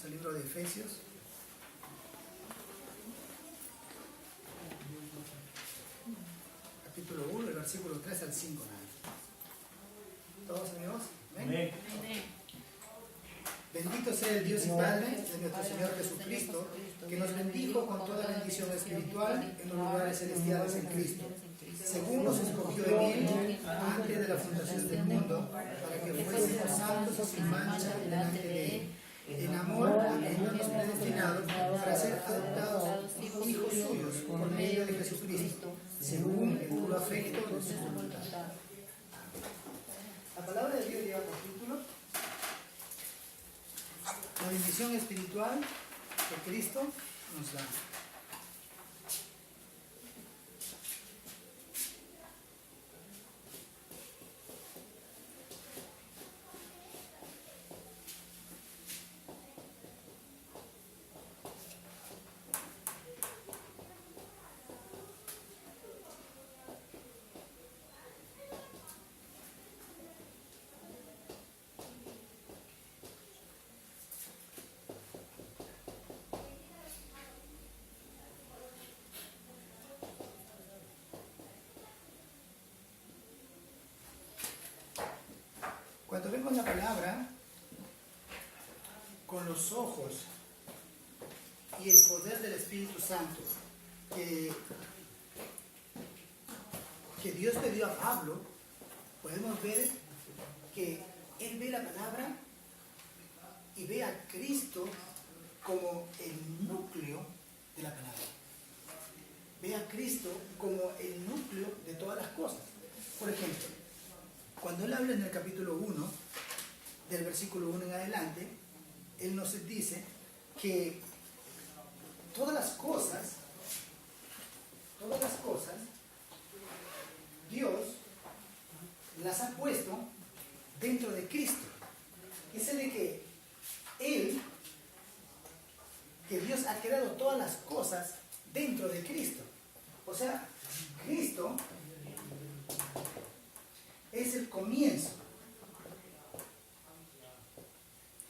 Vamos al libro de Efesios. Capítulo 1, el versículo 3 al 5. ¿Todos amigos? ¿Amén? Bendito sea el Dios y Padre de nuestro Señor Jesucristo, que nos bendijo con toda bendición espiritual en los lugares celestiales en Cristo, según nos escogió en Él antes de la fundación del mundo, para que fuésemos santos y sin mancha delante de Él. En amor, habiéndonos predestinados para ser adoptados hijos suyos por medio de Jesucristo, según el puro afecto de su voluntad. La palabra de Dios lleva por título la bendición espiritual que Cristo nos da. Cuando vemos la palabra con los ojos y el poder del Espíritu Santo que Dios le dio a Pablo, podemos ver que él ve la palabra y ve a Cristo como el núcleo de la palabra. Ve a Cristo como el núcleo de todas las cosas. Por ejemplo, cuando él habla en el capítulo 1, del versículo 1 en adelante, él nos dice que todas las cosas, Dios las ha puesto dentro de Cristo. Dice de que Dios ha creado todas las cosas dentro de Cristo. O sea, Cristo es el comienzo.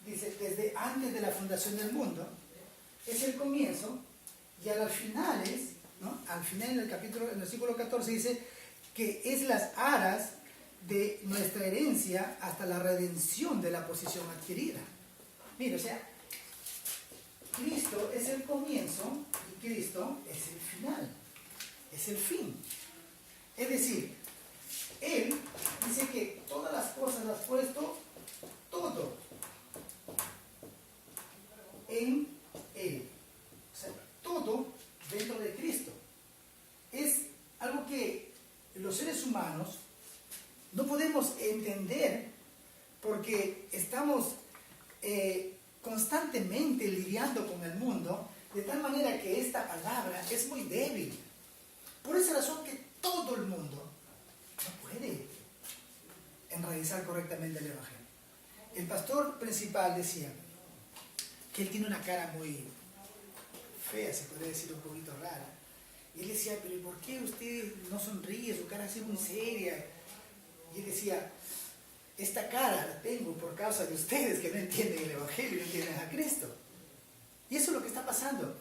Dice, desde antes de la fundación del mundo, es el comienzo, y al final en el capítulo, en el versículo 14 dice que es las aras de nuestra herencia hasta la redención de la posición adquirida. Mira, o sea, Cristo es el comienzo y Cristo es el final, es el fin. Es decir, Él dice que todas las cosas las ha puesto todo en Él. O sea, todo dentro de Cristo. Es algo que los seres humanos no podemos entender porque estamos constantemente lidiando con el mundo de tal manera que esta palabra es muy débil. Por esa razón que todo el mundo no puede enraizar correctamente el Evangelio. El pastor principal decía que él tiene una cara muy fea, se podría decir un poquito rara. Y él decía, pero ¿por qué usted no sonríe? Su cara así muy seria. Y él decía, esta cara la tengo por causa de ustedes que no entienden el Evangelio y no entienden a Cristo. Y eso es lo que está pasando.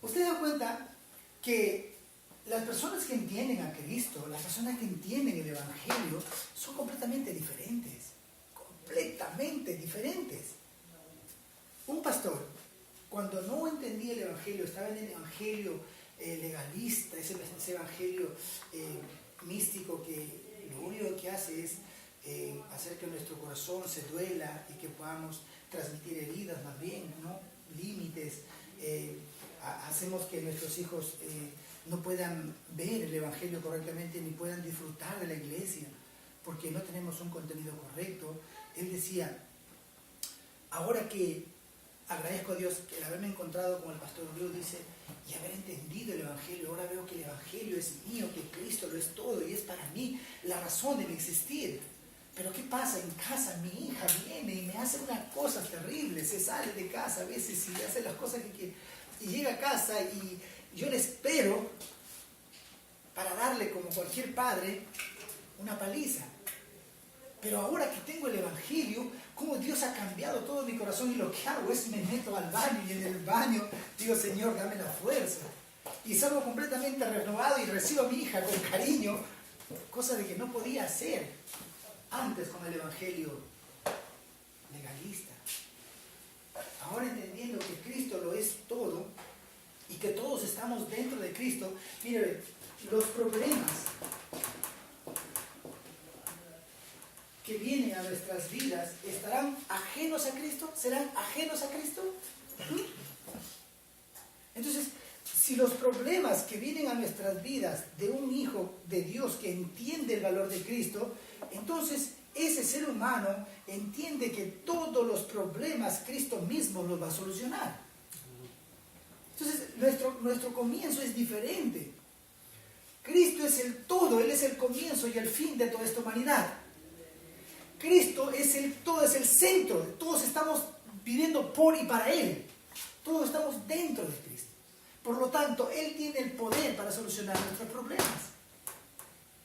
Usted da cuenta que las personas que entienden a Cristo, las personas que entienden el Evangelio, son completamente diferentes. Completamente diferentes. Un pastor, cuando no entendía el Evangelio, estaba en el Evangelio legalista, ese Evangelio místico que lo único que hace es hacer que nuestro corazón se duela y que podamos transmitir heridas más bien, ¿no? Límites. Hacemos que nuestros hijos no puedan ver el Evangelio correctamente ni puedan disfrutar de la iglesia porque no tenemos un contenido correcto. Él decía, ahora que agradezco a Dios el haberme encontrado con el pastor Luis, dice, y haber entendido el Evangelio, ahora veo que el Evangelio es mío, que Cristo lo es todo y es para mí la razón de mi existir. Pero ¿qué pasa? En casa mi hija viene y me hace unas cosas terribles, se sale de casa a veces y hace las cosas que quiere. Y llega a casa y yo le espero para darle, como cualquier padre, una paliza. Pero ahora que tengo el Evangelio, cómo Dios ha cambiado todo mi corazón, y lo que hago es me meto al baño, y en el baño digo, Señor, dame la fuerza. Y salgo completamente renovado y recibo a mi hija con cariño, cosa de que no podía hacer antes con el evangelio legalista. Ahora entendiendo que Cristo lo es todo y que todos estamos dentro de Cristo, mire, los problemas que vienen a nuestras vidas, ¿estarán ajenos a Cristo? ¿Serán ajenos a Cristo? Entonces, si los problemas que vienen a nuestras vidas de un hijo de Dios que entiende el valor de Cristo, entonces ese ser humano entiende que todos los problemas Cristo mismo los va a solucionar. Entonces, nuestro comienzo es diferente. Cristo es el todo, Él es el comienzo y el fin de toda esta humanidad. Cristo es el todo, es el centro. Todos estamos viviendo por y para Él. Todos estamos dentro de Cristo. Por lo tanto, Él tiene el poder para solucionar nuestros problemas.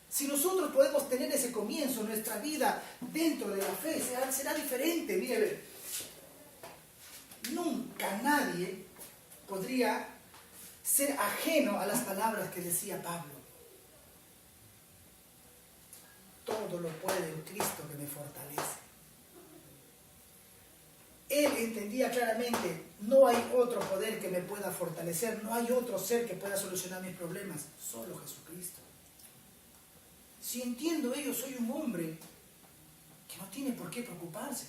Si nosotros podemos tener ese comienzo, nuestra vida dentro de la fe será diferente. Mire, nunca nadie podría ser ajeno a las palabras que decía Pablo. Todo lo puede en Cristo que me fortalece. Él entendía claramente, no hay otro poder que me pueda fortalecer, no hay otro ser que pueda solucionar mis problemas, solo Jesucristo. Si entiendo ello, soy un hombre que no tiene por qué preocuparse.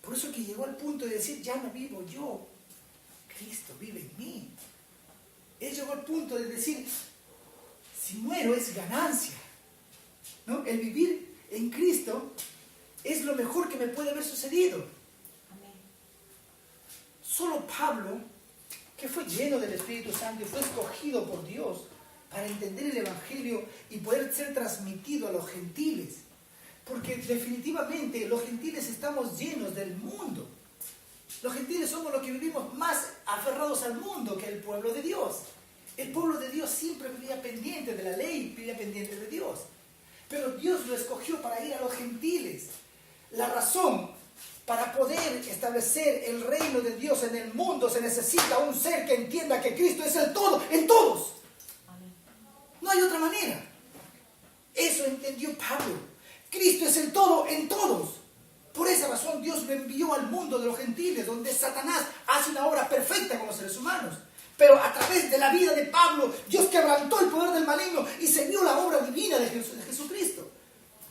Por eso que llegó al punto de decir, ya no vivo yo, Cristo vive en mí. Él llegó al punto de decir, si muero es ganancia, ¿no? El vivir en Cristo es lo mejor que me puede haber sucedido. Amén. Solo Pablo, que fue lleno del Espíritu Santo y fue escogido por Dios para entender el Evangelio y poder ser transmitido a los gentiles. Porque definitivamente los gentiles estamos llenos del mundo. Los gentiles somos los que vivimos más aferrados al mundo que el pueblo de Dios. El pueblo de Dios siempre vivía pendiente de la ley, vivía pendiente de Dios. Pero Dios lo escogió para ir a los gentiles. La razón para poder establecer el reino de Dios en el mundo se necesita un ser que entienda que Cristo es el todo en todos. No hay otra manera. Eso entendió Pablo. Cristo es el todo en todos. Por esa razón Dios lo envió al mundo de los gentiles, donde Satanás hace una obra perfecta con los seres humanos. Pero a través de la vida de Pablo, Dios quebrantó el poder del maligno y se vio la obra divina de Jesucristo.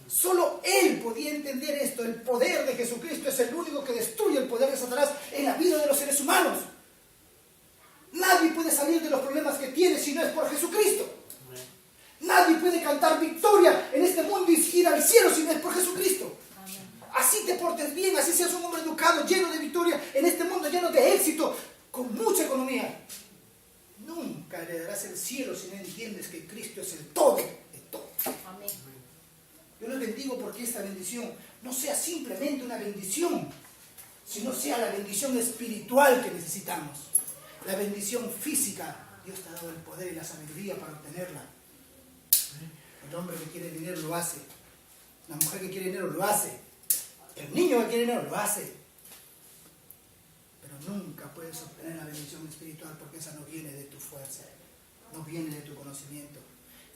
Solo Él podía entender esto. El poder de Jesucristo es el único que destruye el poder de Satanás en la vida de los seres humanos. Nadie puede salir de los problemas que tiene si no es por Jesucristo. Nadie puede cantar victoria en este mundo y ir al cielo si no es por Jesucristo. Así te portes bien, así seas un hombre educado, lleno de victoria en este mundo, lleno de éxito, con mucha economía. Nunca heredarás el cielo si no entiendes que Cristo es el todo de todo. Amén. Yo les bendigo porque esta bendición no sea simplemente una bendición, sino sea la bendición espiritual que necesitamos. La bendición física, Dios te ha dado el poder y la sabiduría para obtenerla. El hombre que quiere dinero lo hace. La mujer que quiere dinero lo hace. El niño que quiere dinero lo hace. Pero nunca puedes obtener la bendición espiritual porque esa no viene de tu fuerza, no viene de tu conocimiento,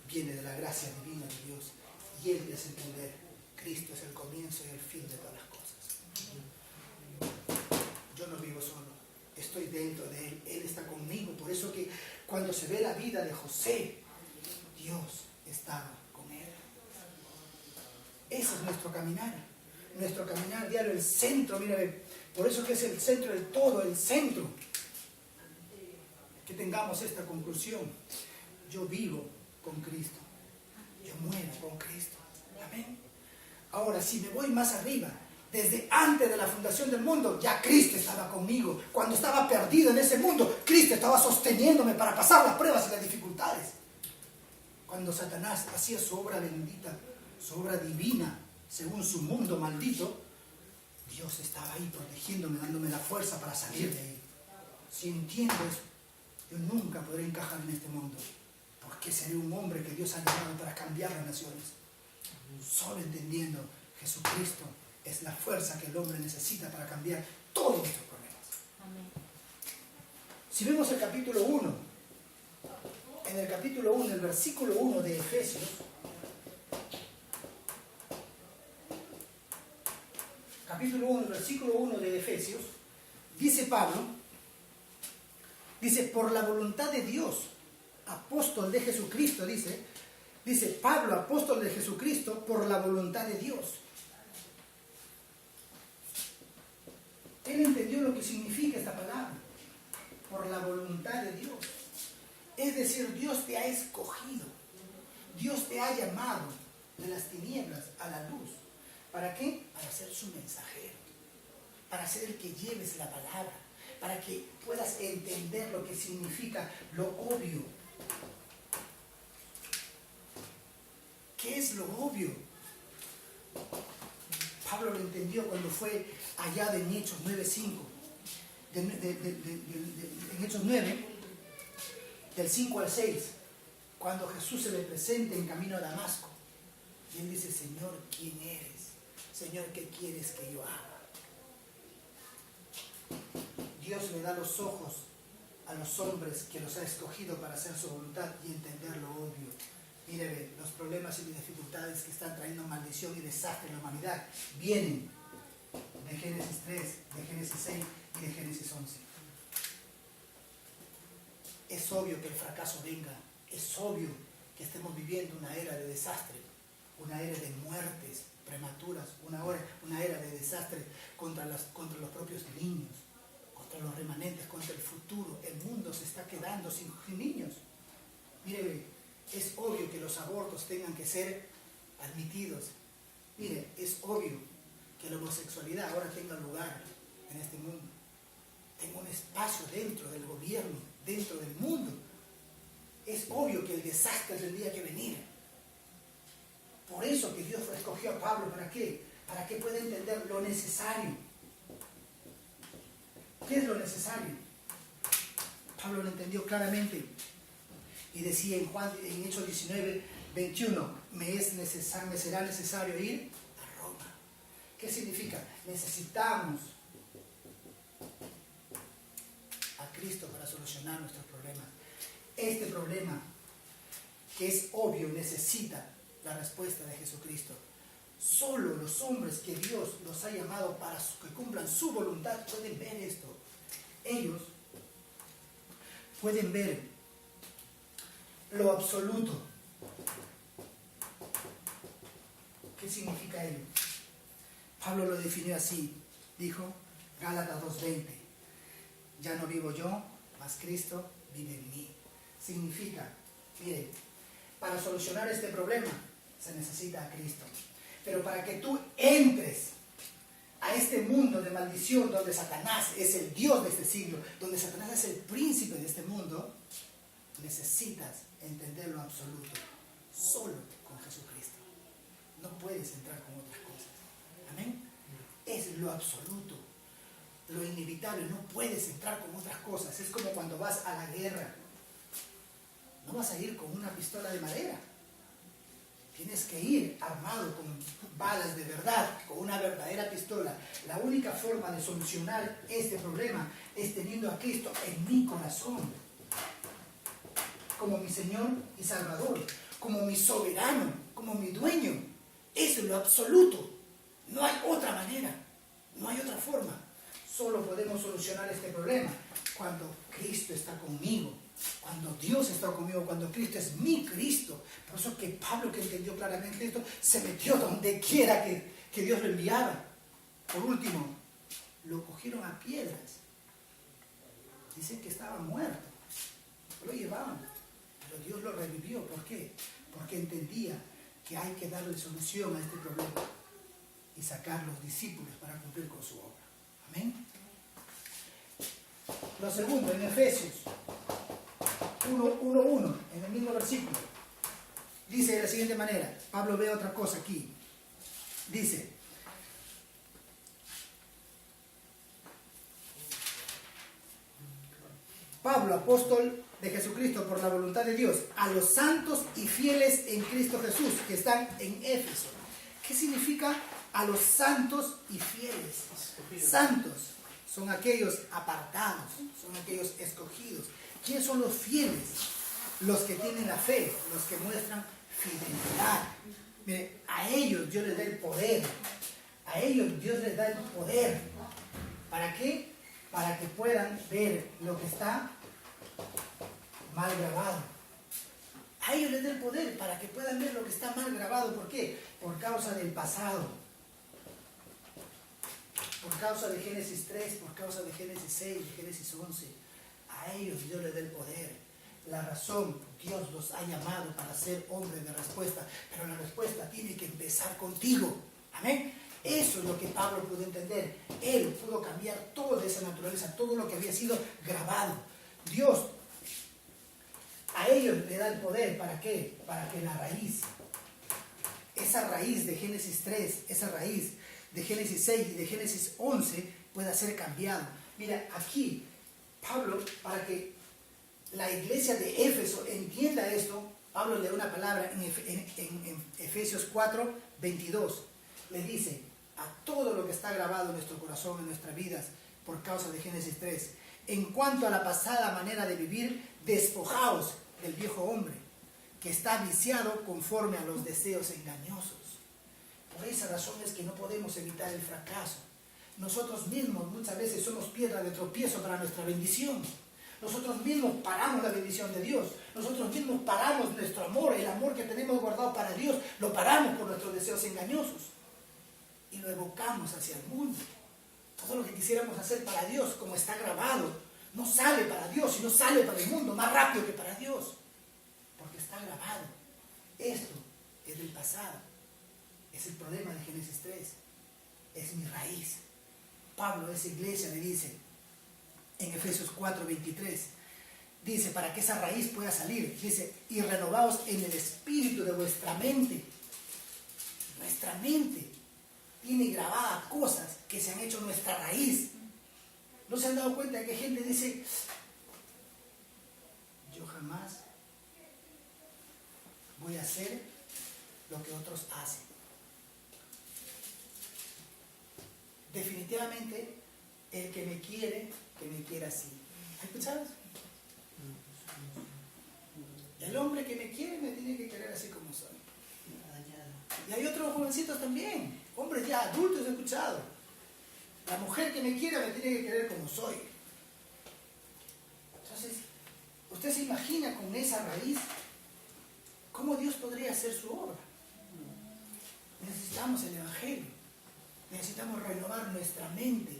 viene de la gracia divina de Dios. Y Él te hace entender, Cristo es el comienzo y el fin de todas las cosas. Yo no vivo solo, estoy dentro de Él, Él está conmigo. Por eso que cuando se ve la vida de José, Dios estaba con Él. Ese es nuestro caminar diario, el centro, mire, por eso que es el centro del todo, el centro. Que tengamos esta conclusión. Yo vivo con Cristo. Yo muero con Cristo. Amén. Ahora, si me voy más arriba, desde antes de la fundación del mundo, ya Cristo estaba conmigo. Cuando estaba perdido en ese mundo, Cristo estaba sosteniéndome para pasar las pruebas y las dificultades. Cuando Satanás hacía su obra bendita, su obra divina, según su mundo maldito, Dios estaba ahí protegiéndome, dándome la fuerza para salir de ahí. Si entiendo eso, yo nunca podré encajar en este mundo, porque seré un hombre que Dios ha llamado para cambiar las naciones. Solo entendiendo Jesucristo es la fuerza que el hombre necesita para cambiar todos nuestros problemas. Amén. Si vemos el capítulo 1, en el capítulo 1, el versículo 1 de Efesios, capítulo 1, versículo 1 de Efesios, dice Pablo, dice, por la voluntad de Dios, apóstol de Jesucristo, dice Pablo, apóstol de Jesucristo, por la voluntad de Dios. Él entendió lo que significa esta palabra, por la voluntad de Dios. Es decir, Dios te ha escogido, Dios te ha llamado de las tinieblas a la luz. ¿Para qué? Para ser su mensajero, para ser el que lleves la palabra, para que puedas entender lo que significa lo obvio. ¿Qué es lo obvio? Pablo lo entendió cuando fue allá en Hechos 9:5, en Hechos 9, del 5 al 6, cuando Jesús se le presenta en camino a Damasco. Y él dice, Señor, ¿quién eres? Señor, ¿qué quieres que yo haga? Dios le da los ojos a los hombres que los ha escogido para hacer su voluntad y entender lo obvio. Mire, los problemas y las dificultades que están trayendo maldición y desastre en la humanidad vienen de Génesis 3, de Génesis 6 y de Génesis 11. Es obvio que el fracaso venga, es obvio que estemos viviendo una era de desastre, una era de muertes prematuras, una era de desastre contra los propios niños, contra los remanentes, contra el futuro. El mundo se está quedando sin niños. Mire, es obvio que los abortos tengan que ser admitidos. Mire, es obvio que la homosexualidad ahora tenga lugar en este mundo. Tenga un espacio dentro del gobierno, dentro del mundo. Es obvio que el desastre tendría que venir. Por eso que Dios escogió a Pablo, ¿para qué? Para que pueda entender lo necesario. ¿Qué es lo necesario? Pablo lo entendió claramente y decía en Hechos 19:21, me será necesario ir a Roma. ¿Qué significa? Necesitamos a Cristo para solucionar nuestros problemas. Este problema, que es obvio, necesita la respuesta de Jesucristo. Solo los hombres que Dios los ha llamado para que cumplan su voluntad pueden ver esto. Ellos pueden ver lo absoluto. ¿Qué significa ello? Pablo lo definió así. Dijo, Gálatas 2:20, ya no vivo yo, mas Cristo vive en mí. Significa, mire, para solucionar este problema se necesita a Cristo. Pero para que tú entres a este mundo de maldición donde Satanás es el Dios de este siglo, donde Satanás es el príncipe de este mundo, necesitas entender lo absoluto. Solo con Jesucristo. No puedes entrar con otras cosas. Amén. Es lo absoluto, lo inevitable. No puedes entrar con otras cosas. Es como cuando vas a la guerra. No vas a ir con una pistola de madera. Tienes que ir armado con balas de verdad, con una verdadera pistola. La única forma de solucionar este problema es teniendo a Cristo en mi corazón, como mi Señor y Salvador, como mi soberano, como mi dueño. Eso es lo absoluto. No hay otra manera, no hay otra forma. Solo podemos solucionar este problema cuando Cristo está conmigo. Cuando Dios está conmigo, cuando Cristo es mi Cristo. Por eso que Pablo, que entendió claramente esto, se metió donde quiera que Dios lo enviaba. Por último, lo cogieron a piedras. Dicen que estaba muerto. Lo llevaban. Pero Dios lo revivió. ¿Por qué? Porque entendía que hay que darle solución a este problema y sacar los discípulos para cumplir con su obra. Amén. Lo segundo, en Efesios 1:1, en el mismo versículo, dice de la siguiente manera. Pablo ve otra cosa aquí. Dice, Pablo, apóstol de Jesucristo por la voluntad de Dios, a los santos y fieles en Cristo Jesús que están en Éfeso. ¿Qué significa a los santos y fieles. Santos son aquellos apartados, son aquellos escogidos. ¿Quiénes son los fieles? Los que tienen la fe, los que muestran fidelidad. Mire, a ellos Dios les da el poder. A ellos Dios les da el poder. ¿Para qué? Para que puedan ver lo que está mal grabado. A ellos les da el poder para que puedan ver lo que está mal grabado. ¿Por qué? Por causa del pasado. Por causa de Génesis 3, por causa de Génesis 6, de Génesis 11. A ellos Dios les da el poder. La razón, Dios los ha llamado para ser hombres de respuesta. Pero la respuesta tiene que empezar contigo. Amén. Eso es lo que Pablo pudo entender. Él pudo cambiar toda esa naturaleza, todo lo que había sido grabado. Dios a ellos le da el poder. ¿Para qué? Para que la raíz, esa raíz de Génesis 3, esa raíz de Génesis 6 y de Génesis 11 pueda ser cambiado. Mira, aquí Pablo, para que la iglesia de Éfeso entienda esto, Pablo le da una palabra en Efesios 4, 22. Le dice, a todo lo que está grabado en nuestro corazón, en nuestras vidas, por causa de Génesis 3, en cuanto a la pasada manera de vivir, despojaos del viejo hombre, que está viciado conforme a los deseos engañosos. Por esa razón es que no podemos evitar el fracaso. Nosotros mismos muchas veces somos piedra de tropiezo para nuestra bendición. Nosotros mismos paramos la bendición de Dios. Nosotros mismos paramos nuestro amor, el amor que tenemos guardado para Dios, lo paramos por nuestros deseos engañosos. Y lo evocamos hacia el mundo. Todo lo que quisiéramos hacer para Dios, como está grabado, no sale para Dios, sino sale para el mundo, más rápido que para Dios. Porque está grabado. Esto es del pasado. Es el problema de Génesis 3. Es mi raíz. Pablo a esa iglesia le dice, en Efesios 4, 23, dice, para que esa raíz pueda salir, dice, y renovaos en el espíritu de vuestra mente. Nuestra mente tiene grabadas cosas que se han hecho nuestra raíz. ¿No se han dado cuenta que gente dice, yo jamás voy a hacer lo que otros hacen? Definitivamente, el que me quiere así. ¿Has escuchado eso? El hombre que me quiere me tiene que querer así como soy. Y hay otros jovencitos también, hombres ya adultos, he escuchado. La mujer que me quiere me tiene que querer como soy. Entonces, ¿usted se imagina con esa raíz cómo Dios podría hacer su obra? Necesitamos el Evangelio. Necesitamos renovar nuestra mente.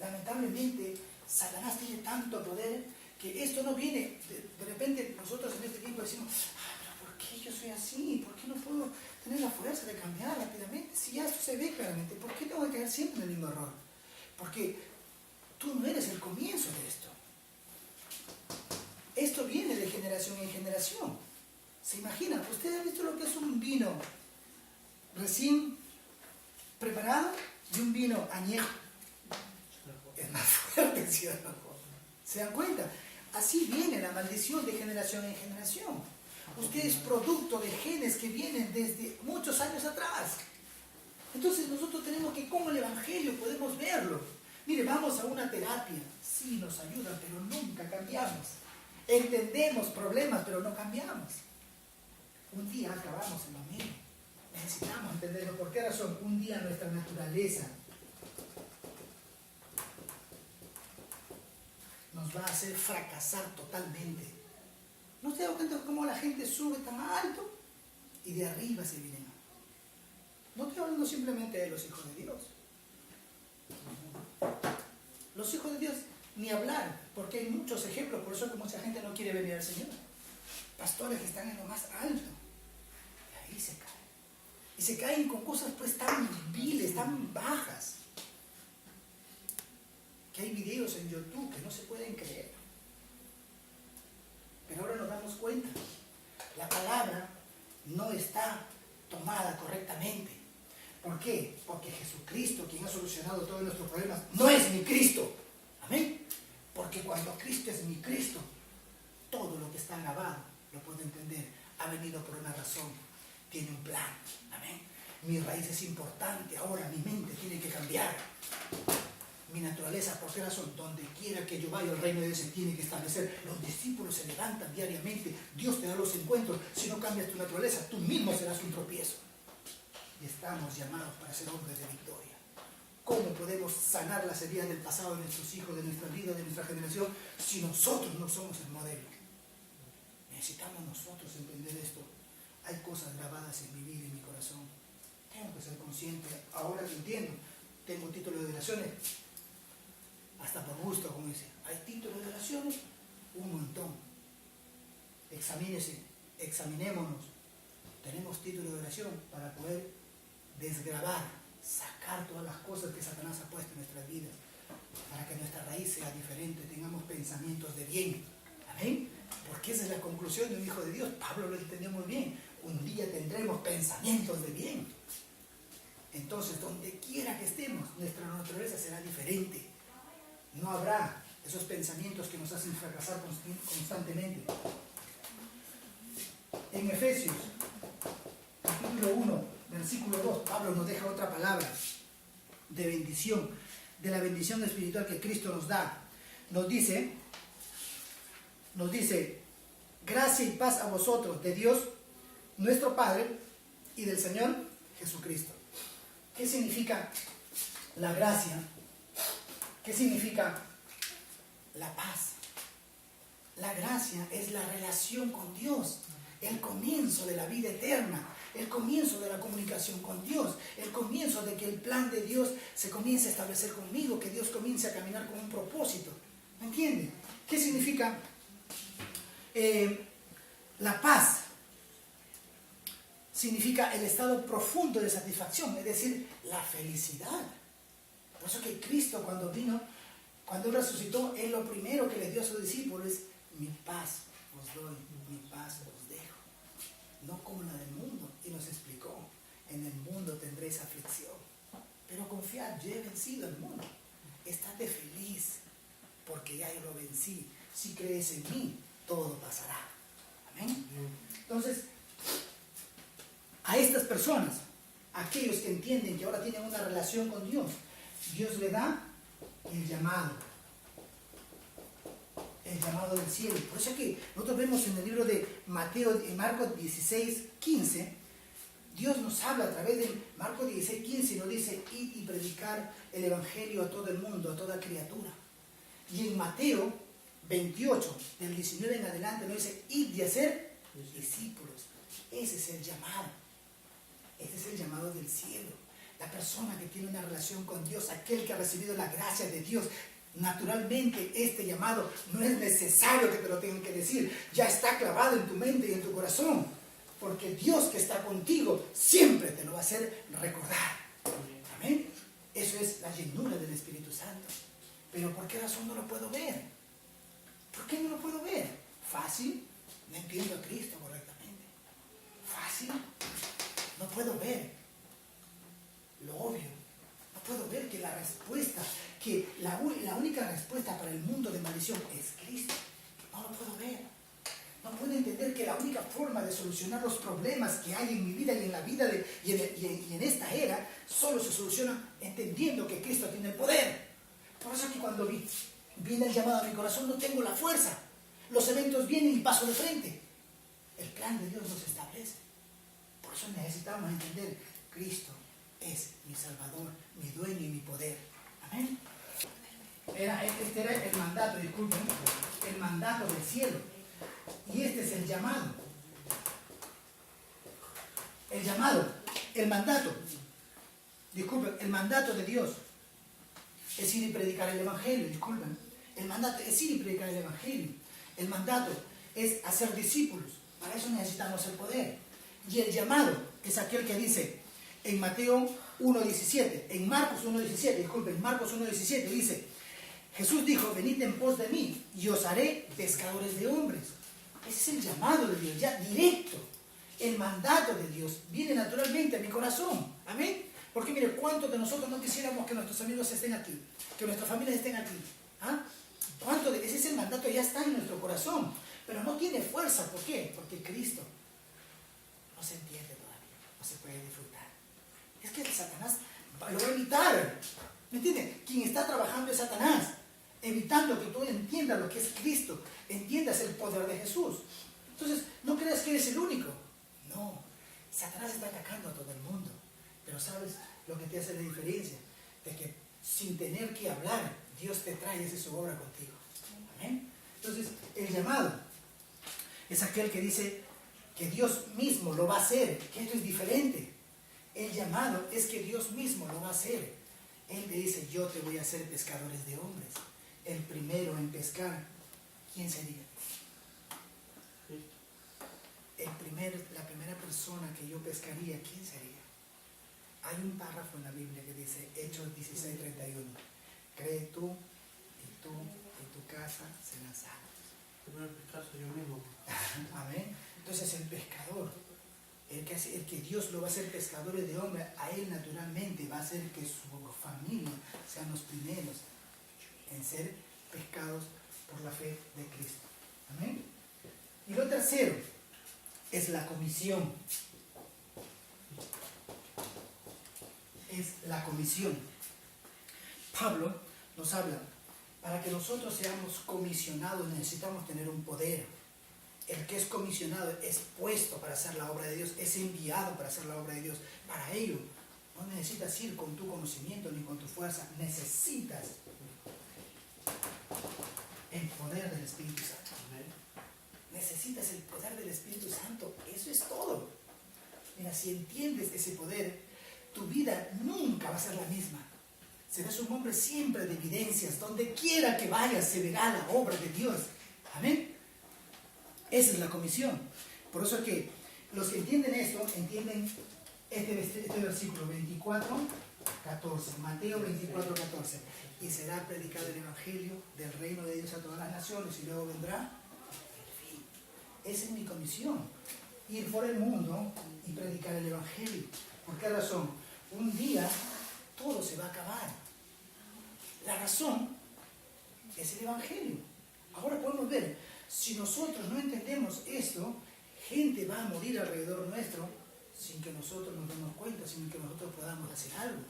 Lamentablemente, Satanás tiene tanto poder que esto no viene. De repente nosotros en este tiempo decimos, pero ¿por qué yo soy así? ¿Por qué no puedo tener la fuerza de cambiar rápidamente? Si ya esto se ve claramente, ¿por qué tengo que caer siempre en el mismo error? Porque tú no eres el comienzo de esto. Esto viene de generación en generación. ¿Se imagina? ¿Usted ha visto lo que es un vino recién preparado y un vino añejo? Es más fuerte, ¿sí o no? ¿Se dan cuenta? Así viene la maldición de generación en generación. Usted es producto de genes que vienen desde muchos años atrás. Entonces nosotros tenemos que, como el Evangelio, podemos verlo. Mire, vamos a una terapia. Sí, nos ayuda, pero nunca cambiamos. Entendemos problemas, pero no cambiamos. Un día acabamos en lo mismo. Necesitamos entenderlo. ¿Por qué razón? Un día nuestra naturaleza nos va a hacer fracasar totalmente. ¿No se da cuenta de cómo la gente sube tan alto y de arriba se viene? No estoy hablando simplemente de los hijos de Dios. Los hijos de Dios, ni hablar, porque hay muchos ejemplos, por eso es que mucha gente no quiere venir al Señor. Pastores que están en lo más alto, y ahí se caen. Y se caen con cosas pues tan viles, tan bajas, que hay videos en YouTube que no se pueden creer. Pero ahora nos damos cuenta, la palabra no está tomada correctamente. ¿Por qué? Porque Jesucristo, quien ha solucionado todos nuestros problemas, no es mi Cristo. Amén. Porque cuando Cristo es mi Cristo, todo lo que está grabado, lo puedo entender, ha venido por una razón, tiene un plan. Amén. Mi raíz es importante, ahora mi mente tiene que cambiar. Mi naturaleza, ¿por qué razón? Donde quiera que yo vaya, el reino de Dios se tiene que establecer. Los discípulos se levantan diariamente, Dios te da los encuentros. Si no cambias tu naturaleza, tú mismo serás un tropiezo. Y estamos llamados para ser hombres de victoria. ¿Cómo podemos sanar las heridas del pasado de nuestros hijos, de nuestra vida, de nuestra generación, si nosotros no somos el modelo? Necesitamos nosotros entender esto. Hay cosas grabadas en mi vida y en mi corazón. Tengo que ser consciente. Ahora que entiendo, tengo título de oraciones, hasta por gusto, como dice. Hay títulos de oraciones, un montón. Examínese, examinémonos. Tenemos título de oración para poder desgravar, sacar todas las cosas que Satanás ha puesto en nuestras vidas, para que nuestra raíz sea diferente, tengamos pensamientos de bien. Amén. Porque esa es la conclusión de un hijo de Dios. Pablo lo entendió muy bien. Un día tendremos pensamientos de bien. Entonces, donde quiera que estemos, nuestra naturaleza será diferente. No habrá esos pensamientos que nos hacen fracasar constantemente. En Efesios, capítulo 1, versículo 2, Pablo nos deja otra palabra de bendición, de la bendición espiritual que Cristo nos da. Nos dice, gracia y paz a vosotros, de Dios, nuestro Padre, y del Señor Jesucristo. ¿Qué significa la gracia? ¿Qué significa la paz? La gracia es la relación con Dios, el comienzo de la vida eterna, el comienzo de la comunicación con Dios, el comienzo de que el plan de Dios se comience a establecer conmigo, que Dios comience a caminar con un propósito. ¿Me entienden? ¿Qué significa la paz? Significa el estado profundo de satisfacción, es decir, la felicidad. Por eso que Cristo cuando vino, cuando Él resucitó, Él lo primero que le dio a sus discípulos es: mi paz os doy, mi paz os dejo, no como la del mundo. Y nos explicó: en el mundo tendréis aflicción, pero confiad, yo he vencido al mundo. Estate feliz, porque ya yo lo vencí. Si crees en mí, todo pasará. Amén. Entonces, a estas personas, aquellos que entienden que ahora tienen una relación con Dios, Dios le da el llamado del cielo. Por eso es que nosotros vemos en el libro de Marcos 16, 15, Dios nos habla a través de Marcos 16, 15 y nos dice: id y predicar el evangelio a todo el mundo, a toda criatura. Y en Mateo 28, del 19 en adelante, nos dice: id y hacer discípulos. Ese es el llamado. Ese es el llamado del cielo. La persona que tiene una relación con Dios, aquel que ha recibido la gracia de Dios, naturalmente este llamado no es necesario que te lo tengan que decir. Ya está clavado en tu mente y en tu corazón. Porque Dios que está contigo siempre te lo va a hacer recordar. Amén. Eso es la llenura del Espíritu Santo. Pero ¿por qué razón no lo puedo ver? ¿Por qué no lo puedo ver? Fácil. No entiendo a Cristo correctamente. Fácil. No puedo ver lo obvio. No puedo ver que la respuesta, que la única respuesta para el mundo de maldición es Cristo. No lo puedo ver. No puedo entender que la única forma de solucionar los problemas que hay en mi vida y en la vida y en esta era solo se soluciona entendiendo que Cristo tiene el poder. Por eso que cuando viene el llamado a mi corazón no tengo la fuerza. Los eventos vienen y paso de frente. El plan de Dios nos establece. Por eso necesitamos entender: Cristo es mi Salvador, mi dueño y mi poder. Amén. Este era el mandato, disculpen, el mandato del cielo. Y este es el llamado. El mandato. Disculpen, el mandato de Dios es ir y predicar el evangelio. Disculpen. El mandato es ir y predicar el evangelio. El mandato es hacer discípulos. Para eso necesitamos el poder. Y el llamado es aquel que dice en Mateo 1.17, en Marcos 1.17, disculpen, Marcos 1.17 dice: Jesús dijo: venid en pos de mí y os haré pescadores de hombres. Ese es el llamado de Dios, ya directo. El mandato de Dios viene naturalmente a mi corazón. Amén. Porque mire, ¿cuántos de nosotros no quisiéramos que nuestros amigos estén aquí? Que nuestras familias estén aquí. ¿Ah? Ese es el mandato, ya está en nuestro corazón. Pero no tiene fuerza. ¿Por qué? Porque Cristo no se entiende todavía, no se puede disfrutar. es que Satanás lo va a evitar. ¿Me entiendes? Quien está trabajando es Satanás, evitando que tú entiendas lo que es Cristo, entiendas el poder de Jesús. Entonces, no creas que eres el único. No, Satanás está atacando a todo el mundo. Pero ¿sabes lo que te hace la diferencia? De que sin tener que hablar, Dios te trae esa su obra contigo. Amén. Entonces, el llamado es aquel que dice que Dios mismo lo va a hacer, que esto es diferente. El llamado es que Dios mismo lo va a hacer. Él te dice, yo te voy a hacer pescadores de hombres. El primero en pescar, ¿quién sería? La primera persona que yo pescaría, ¿quién sería? Hay un párrafo en la Biblia que dice, Hechos 16:31, cree tú y tu casa serán salvos. Primero pescar soy yo mismo. Amén. Entonces el pescador, el que Dios lo va a hacer pescadores de hombres, a él naturalmente va a hacer que su familia sean los primeros en ser pescados por la fe de Cristo. Amén. Y lo tercero es la comisión. Es la comisión. Pablo nos habla, para que nosotros seamos comisionados necesitamos tener un poder. El que es comisionado es puesto para hacer la obra de Dios, es enviado para hacer la obra de Dios. Para ello, no necesitas ir con tu conocimiento ni con tu fuerza, necesitas el poder del Espíritu Santo. Necesitas el poder del Espíritu Santo, eso es todo. Mira, si entiendes ese poder, tu vida nunca va a ser la misma. Serás un hombre siempre de evidencias, donde quiera que vayas se verá la obra de Dios. Amén. Esa es la comisión. Por eso es que los que entienden esto, entienden este versículo 24:14, Mateo 24:14. Y será predicado el Evangelio del reino de Dios a todas las naciones y luego vendrá el fin. Esa es mi comisión. Ir por el mundo y predicar el Evangelio. ¿Por qué razón? Un día todo se va a acabar. La razón es el Evangelio. Ahora podemos ver, si nosotros no entendemos esto, gente va a morir alrededor nuestro sin que nosotros nos demos cuenta, sin que nosotros podamos hacer algo.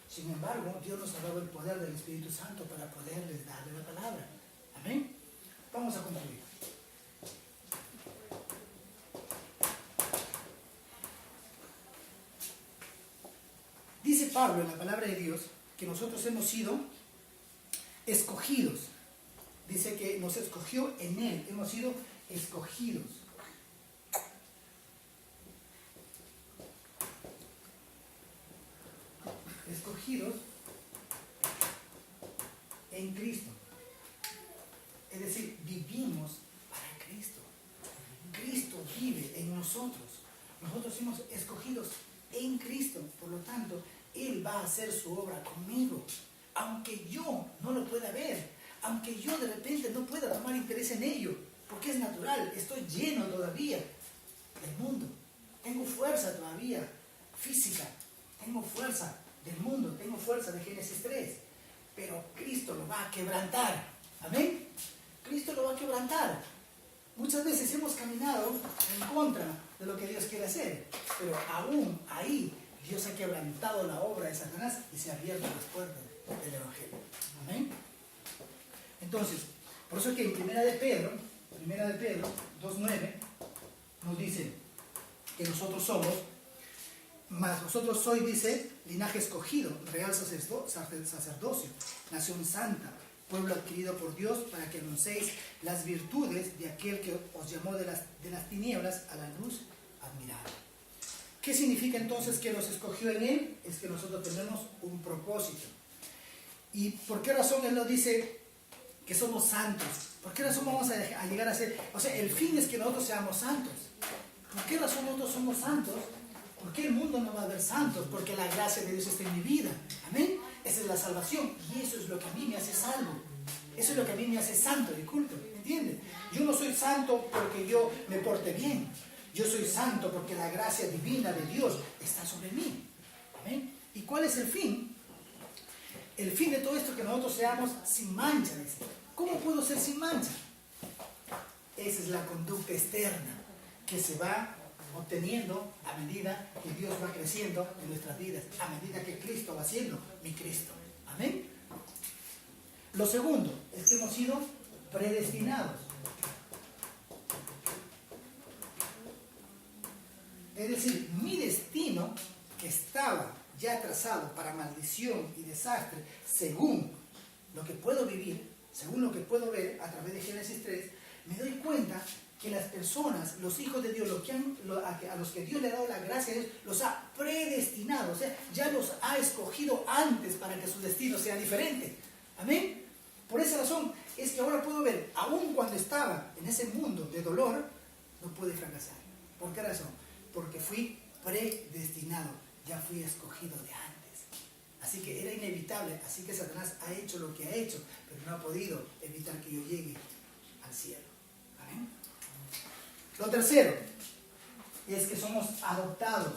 Sin embargo, Dios nos ha dado el poder del Espíritu Santo para poderles darle la palabra. Amén. Vamos a concluir. Dice Pablo en la palabra de Dios que nosotros hemos sido escogidos. Dice que nos escogió en Él, hemos sido escogidos. Escogidos en Cristo. Es decir, vivimos para Cristo. Cristo vive en nosotros. Nosotros somos escogidos en Cristo. Por lo tanto, Él va a hacer su obra conmigo. Aunque yo no lo pueda ver, aunque yo de repente no pueda tomar interés en ello, porque es natural, estoy lleno todavía del mundo. Tengo fuerza todavía física, tengo fuerza del mundo, tengo fuerza de Génesis 3, pero Cristo lo va a quebrantar. Amén. Cristo lo va a quebrantar. Muchas veces hemos caminado en contra de lo que Dios quiere hacer, pero aún ahí Dios ha quebrantado la obra de Satanás y se ha abierto las puertas del Evangelio. Amén. Entonces, por eso es que en Primera de Pedro 2:9 nos dice que nosotros somos, mas vosotros sois, dice, linaje escogido, real sacerdocio, nación santa, pueblo adquirido por Dios, para que anunciéis las virtudes de aquel que os llamó de las tinieblas a la luz admirable. ¿Qué significa entonces que nos escogió en Él? Es que nosotros tenemos un propósito. ¿Y por qué razón Él nos dice que somos santos? ¿Por qué razón vamos a llegar a ser? O sea, el fin es que nosotros seamos santos. ¿Por qué razón nosotros somos santos? ¿Por qué el mundo no va a ver santos? Porque la gracia de Dios está en mi vida. Amén. Esa es la salvación. Y eso es lo que a mí me hace salvo. Eso es lo que a mí me hace santo, disculpe. ¿Entienden? Yo no soy santo porque yo me porte bien. Yo soy santo porque la gracia divina de Dios está sobre mí. Amén. ¿Y cuál es el fin? El fin de todo esto es que nosotros seamos sin mancha. Dice. ¿Cómo puedo ser sin mancha? Esa es la conducta externa que se va obteniendo a medida que Dios va creciendo en nuestras vidas, a medida que Cristo va siendo mi Cristo. Amén. Lo segundo es que hemos sido predestinados. Es decir, mi destino, que estaba ya trazado para maldición y desastre, según lo que puedo vivir, según lo que puedo ver a través de Génesis 3, me doy cuenta que las personas, los hijos de Dios, a los que Dios le ha dado la gracia, los ha predestinado, o sea, ya los ha escogido antes para que su destino sea diferente. Amén. Por esa razón es que ahora puedo ver, aun cuando estaba en ese mundo de dolor, no pude fracasar. ¿Por qué razón? Porque fui predestinado, ya fui escogido de antes. Así que era inevitable, así que Satanás ha hecho lo que ha hecho, pero no ha podido evitar que yo llegue al cielo. ¿Amén? Lo tercero es que somos adoptados.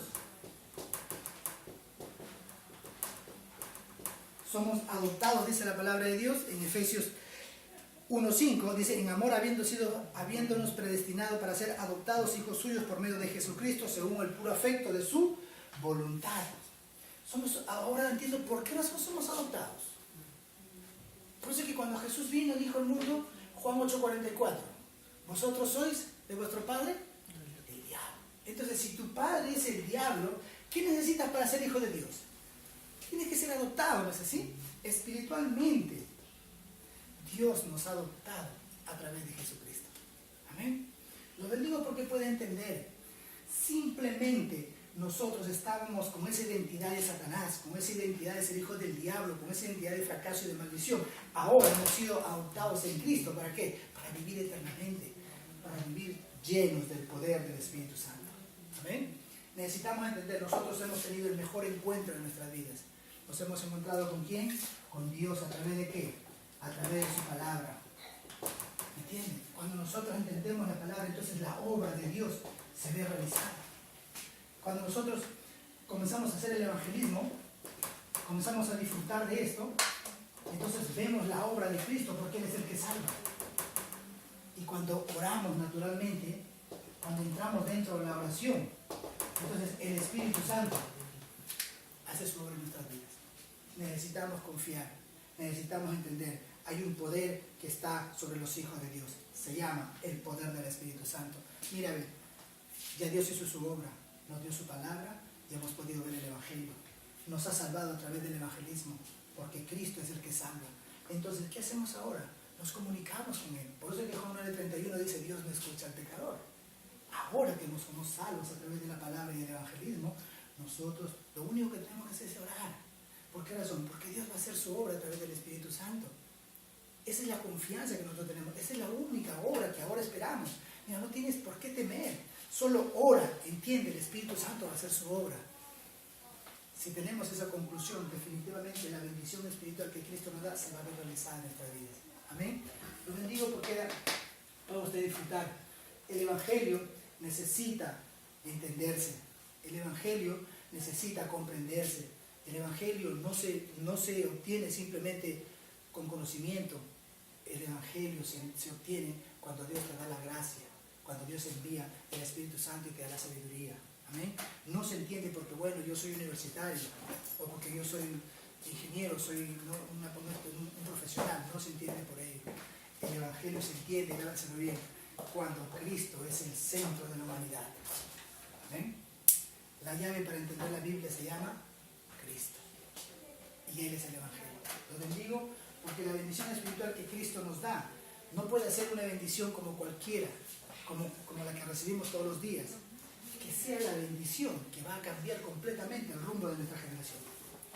Somos adoptados, dice la palabra de Dios en Efesios 1:5, dice, en amor habiéndonos predestinado para ser adoptados hijos suyos por medio de Jesucristo, según el puro afecto de su voluntad. Ahora entiendo por qué razón somos adoptados. Por eso es que cuando Jesús vino, dijo al mundo, Juan 8:44, vosotros sois de vuestro padre el diablo. Entonces, si tu padre es el diablo, ¿qué necesitas para ser hijo de Dios? Tienes que ser adoptado, ¿no es así? Espiritualmente, Dios nos ha adoptado a través de Jesucristo. Amén. Lo bendigo porque puede entender. Simplemente nosotros estábamos con esa identidad de Satanás, con esa identidad de ser hijos del diablo, con esa identidad de fracaso y de maldición. Ahora hemos sido adoptados en Cristo. ¿Para qué? Para vivir eternamente, para vivir llenos del poder del Espíritu Santo. Amén. Necesitamos entender, nosotros hemos tenido el mejor encuentro en nuestras vidas. Nos hemos encontrado ¿con quién? Con Dios. ¿A través de qué? A través de su palabra. ¿Me entienden? Cuando nosotros entendemos la palabra, entonces la obra de Dios se ve realizada. Cuando nosotros comenzamos a hacer el evangelismo, comenzamos a disfrutar de esto, entonces vemos la obra de Cristo porque Él es el que salva. Y cuando oramos naturalmente, cuando entramos dentro de la oración, entonces el Espíritu Santo hace su obra en nuestras vidas. Necesitamos confiar, necesitamos entender. Hay un poder que está sobre los hijos de Dios. Se llama el poder del Espíritu Santo. Mira, ya Dios hizo su obra, nos dio su palabra y hemos podido ver el Evangelio. Nos ha salvado a través del evangelismo, porque Cristo es el que salva. Entonces, ¿qué hacemos ahora? Nos comunicamos con Él. Por eso es que Juan 9:31 dice, Dios no escucha al pecador. Ahora que nos somos salvos a través de la palabra y del evangelismo, nosotros lo único que tenemos que hacer es orar. ¿Por qué razón? Porque Dios va a hacer su obra a través del Espíritu Santo. Esa es la confianza que nosotros tenemos. Esa es la única obra que ahora esperamos. Mira, no tienes por qué temer. Solo ora, entiende, el Espíritu Santo va a hacer su obra. Si tenemos esa conclusión, definitivamente la bendición espiritual que Cristo nos da se va a ver realizada en nuestras vidas. Amén. Lo bendigo porque podemos disfrutar. El Evangelio necesita entenderse. El Evangelio necesita comprenderse. El Evangelio no se obtiene simplemente con conocimiento. El Evangelio se obtiene cuando Dios te da la gracia, cuando Dios envía el Espíritu Santo y te da la sabiduría. Amén. No se entiende porque, bueno, yo soy universitario o porque yo soy ingeniero, soy un profesional. No se entiende por ello. El Evangelio se entiende, grábenselo bien, cuando Cristo es el centro de la humanidad. Amén. La llave para entender la Biblia se llama Cristo. Y Él es el Evangelio. Lo bendigo porque la bendición espiritual que Cristo nos da no puede ser una bendición como cualquiera, como la que recibimos todos los días. Que sea la bendición que va a cambiar completamente el rumbo de nuestra generación.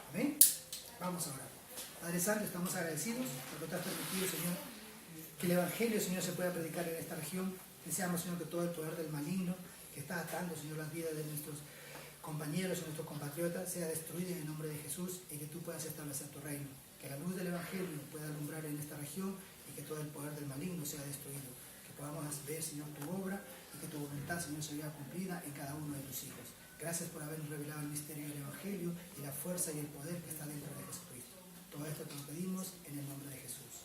Amén. Vamos a orar. Padre Santo, estamos agradecidos por lo que has permitido, Señor, que el Evangelio, Señor, se pueda predicar en esta región. Deseamos, Señor, que todo el poder del maligno que está atando, Señor, las vidas de nuestros compañeros y nuestros compatriotas sea destruido en el nombre de Jesús y que tú puedas establecer tu reino. Que la luz del Evangelio pueda alumbrar en esta región y que todo el poder del maligno sea destruido. Que podamos ver, Señor, tu obra y que tu voluntad, Señor, se vea cumplida en cada uno de tus hijos. Gracias por habernos revelado el misterio del Evangelio y la fuerza y el poder que está dentro de Jesucristo. Todo esto te lo pedimos en el nombre de Jesús.